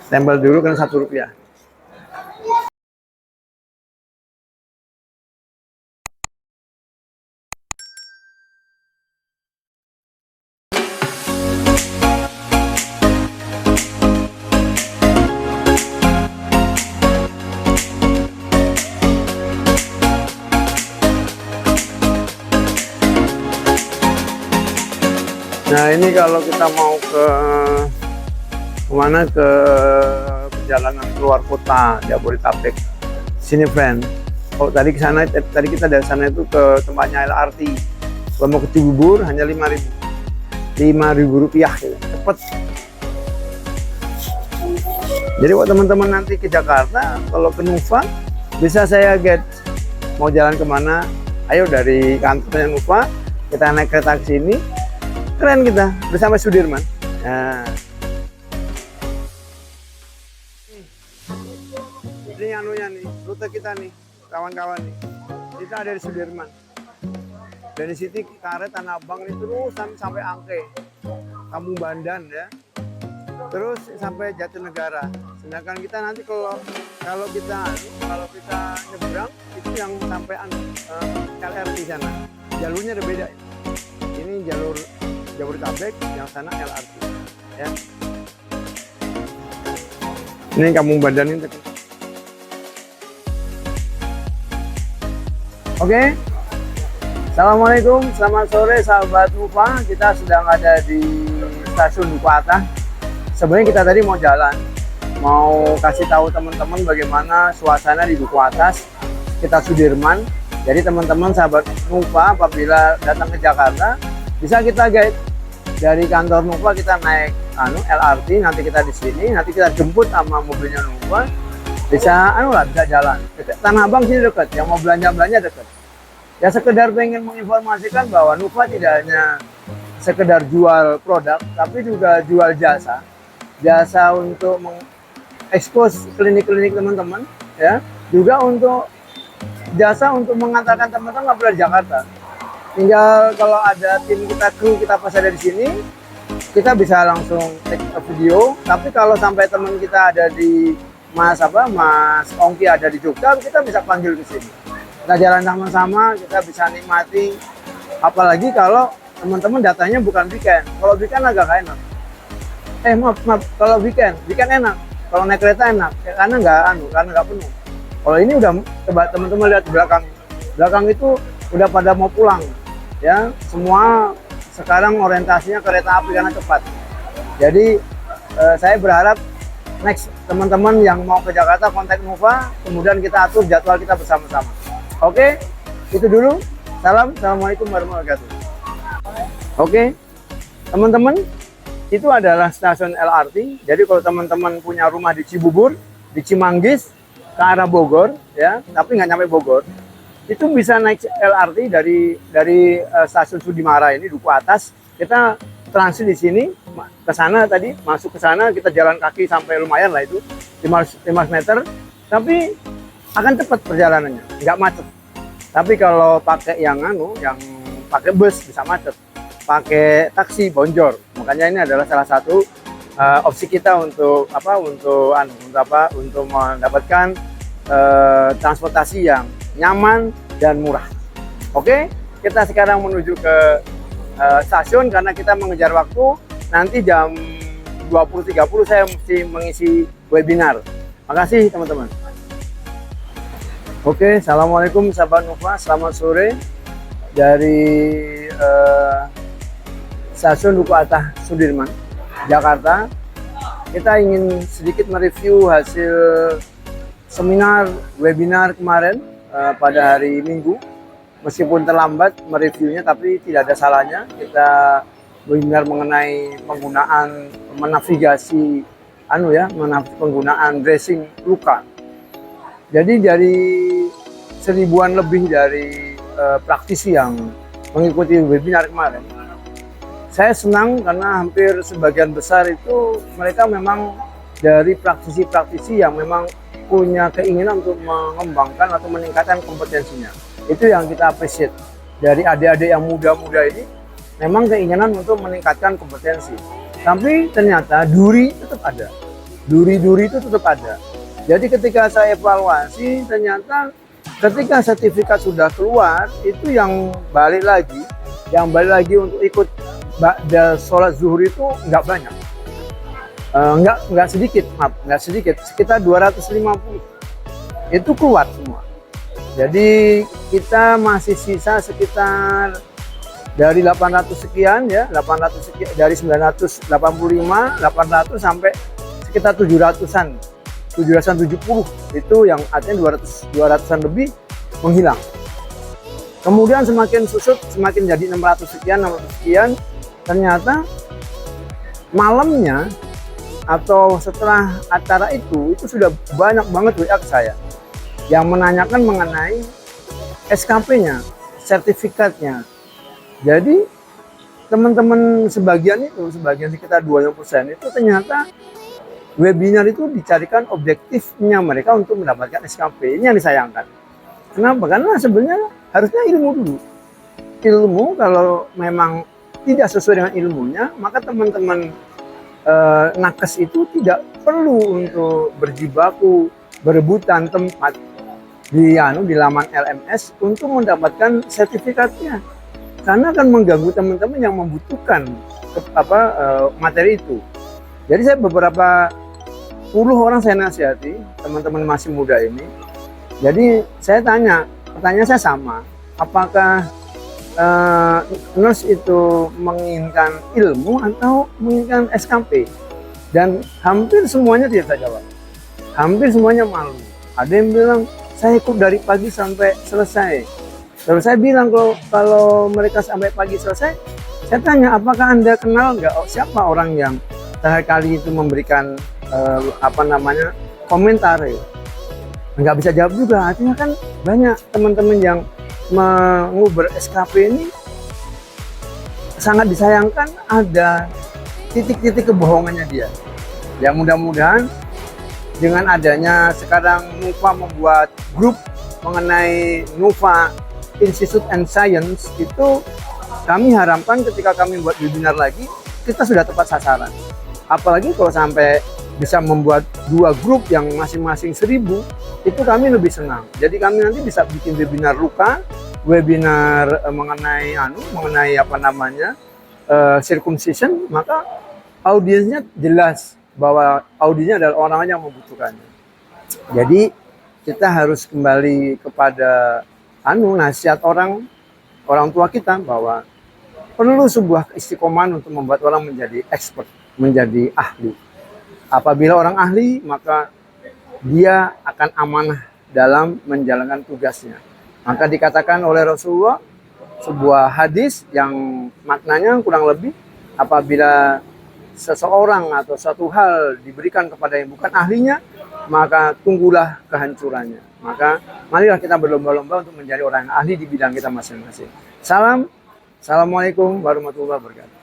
Stempel dulu kan Rp1. Nah ini kalau kita mau ke kemana, ke perjalanan keluar kota Jabodetabek sini friend. Kalau tadi ke sana, tadi kita dari sana itu ke tempatnya LRT. Kalau mau ke Cibubur hanya 5.000 rupiah gitu. Cepet. Jadi buat teman-teman nanti ke Jakarta, kalau ke Nuva bisa saya get mau jalan kemana, ayo dari kantornya Nuva kita naik kereta ke sini. Keren, kita udah sampai Sudirman. Nah, ini anunya nih, rute kita nih, kawan-kawan nih. Kita ada di Sudirman. Dari situ Karet, Tanah Abang ini terus sampai Angke, Kampung Bandan ya. Terus sampai Jatinegara. Sedangkan kita nanti kalau kita nyebrang itu yang sampai LRT sana. Jalurnya ada beda. Ini jalur Jabodetabek, yang sana LRT ya. Ini Kampung Bandan ini. Oke. Assalamualaikum, selamat sore sahabat Nuva. Kita sedang ada di stasiun Duku Atas. Sebenarnya kita tadi mau jalan, mau kasih tahu teman-teman bagaimana suasana di Duku Atas, kita Sudirman. Jadi teman-teman sahabat Nuva apabila datang ke Jakarta, bisa kita guide dari kantor Nuva, kita naik LRT, nanti kita di sini, nanti kita jemput sama mobilnya Nuva, bisa bisa jalan. Tanah Abang sini dekat, yang mau belanja dekat. Ya sekedar pengen menginformasikan bahwa Nuva tidak hanya sekedar jual produk, tapi juga jual jasa. Jasa untuk mengekspos klinik-klinik teman-teman, ya. Juga untuk jasa untuk mengantarkan teman-teman ke Jakarta. Tinggal kalau ada tim kita, kru kita pas ada di sini, kita bisa langsung take a video. Tapi kalau sampai teman kita ada di Mas Ongki ada di Jogja, kita bisa panggil ke sini. Kita jalan sama-sama, kita bisa nikmati. Apalagi kalau teman-teman datanya bukan weekend. Kalau weekend agak enak. Maaf, kalau weekend enak. Kalau naik kereta enak, karena nggak penuh. Kalau ini udah, coba teman-teman lihat belakang itu udah pada mau pulang. Ya, semua sekarang orientasinya kereta api karena cepat. Jadi saya berharap next teman-teman yang mau ke Jakarta kontak Nuva, kemudian kita atur jadwal kita bersama-sama. Oke, itu dulu. Assalamualaikum warahmatullahi wabarakatuh. Oke, teman-teman, itu adalah stasiun LRT. Jadi kalau teman-teman punya rumah di Cibubur, di Cimanggis, ke arah Bogor, ya, tapi nggak nyampe Bogor, itu bisa naik LRT dari stasiun Sudimara ini, Duku Atas. Kita transit di sini ke sana tadi, masuk ke sana, kita jalan kaki sampai lumayan lah itu 15 meter, tapi akan cepat perjalanannya, nggak macet. Tapi kalau pakai yang pakai bus bisa macet, pakai taksi bonjor. Makanya ini adalah salah satu opsi kita untuk mendapatkan transportasi yang nyaman dan murah. Oke, kita sekarang menuju ke stasiun karena kita mengejar waktu. Nanti jam 20.30 saya mesti mengisi webinar. Makasih teman-teman. Oke, assalamualaikum sahabat Nuva, selamat sore dari stasiun Duku Atas Sudirman, Jakarta. Kita ingin sedikit mereview hasil seminar webinar kemarin pada hari Minggu. Meskipun terlambat mereviewnya, tapi tidak ada salahnya. Kita webinar mengenai penggunaan menavigasi penggunaan dressing luka. Jadi dari 1000-an lebih dari praktisi yang mengikuti webinar kemarin, saya senang karena hampir sebagian besar itu mereka memang dari praktisi-praktisi yang memang punya keinginan untuk mengembangkan atau meningkatkan kompetensinya. Itu yang kita appreciate. Dari adik-adik yang muda-muda ini memang keinginan untuk meningkatkan kompetensi. Tapi ternyata duri tetap ada. duri-duri itu tetap ada. Jadi ketika saya evaluasi, ternyata ketika sertifikat sudah keluar, itu yang balik lagi untuk ikut sholat zuhur itu nggak banyak. Nggak sedikit, nggak sedikit, sekitar 250 itu keluar semua. Jadi kita masih sisa sekitar dari 800 sekian ya, 800 sekian, dari 985, 800 sampai sekitar 700-an, 770 itu yang artinya 200-an lebih menghilang. Kemudian semakin susut, semakin jadi 600 sekian, 600 sekian. Ternyata malamnya atau setelah acara itu sudah banyak banget WA ke saya yang menanyakan mengenai SKP-nya, sertifikatnya. Jadi teman-teman sebagian sekitar 20% itu ternyata webinar itu dicarikan objektifnya mereka untuk mendapatkan SKP. Ini yang disayangkan. Kenapa? Karena sebenarnya harusnya ilmu dulu. Ilmu kalau memang tidak sesuai dengan ilmunya, maka teman-teman nakes itu tidak perlu untuk berjibaku, berebutan tempat di laman LMS untuk mendapatkan sertifikatnya. Karena akan mengganggu teman-teman yang membutuhkan materi itu. Jadi saya beberapa puluh orang saya nasihati, teman-teman masih muda ini. Jadi saya tanya, pertanyaan saya sama, apakah nurse itu menginginkan ilmu atau menginginkan SKP? Dan hampir semuanya tidak saya jawab. Hampir semuanya malu. Ada yang bilang, saya ikut dari pagi sampai selesai. Terus saya bilang kalau mereka sampai pagi selesai, saya tanya, apakah Anda kenal nggak siapa orang yang terakhir kali itu memberikan komentar ya? Nggak bisa jawab juga. Artinya kan banyak teman-teman yang menguber SKP ini sangat disayangkan ada titik-titik kebohongannya dia. Ya mudah-mudahan dengan adanya sekarang NUFA membuat grup mengenai NUFA Institute and Science itu, kami harapkan ketika kami buat webinar lagi kita sudah tepat sasaran. Apalagi kalau sampai bisa membuat 2 grup yang masing-masing 1000, itu kami lebih senang. Jadi kami nanti bisa bikin webinar luka, webinar mengenai circumcision, maka audiensnya jelas bahwa audiensnya adalah orang yang membutuhkannya. Jadi kita harus kembali kepada nasihat orang tua kita bahwa perlu sebuah keistiqomahan untuk membuat orang menjadi expert, menjadi ahli. Apabila orang ahli, maka dia akan amanah dalam menjalankan tugasnya. Maka dikatakan oleh Rasulullah, sebuah hadis yang maknanya kurang lebih, apabila seseorang atau satu hal diberikan kepada yang bukan ahlinya, maka tunggulah kehancurannya. Maka marilah kita berlomba-lomba untuk menjadi orang yang ahli di bidang kita masing-masing. Assalamualaikum warahmatullahi wabarakatuh.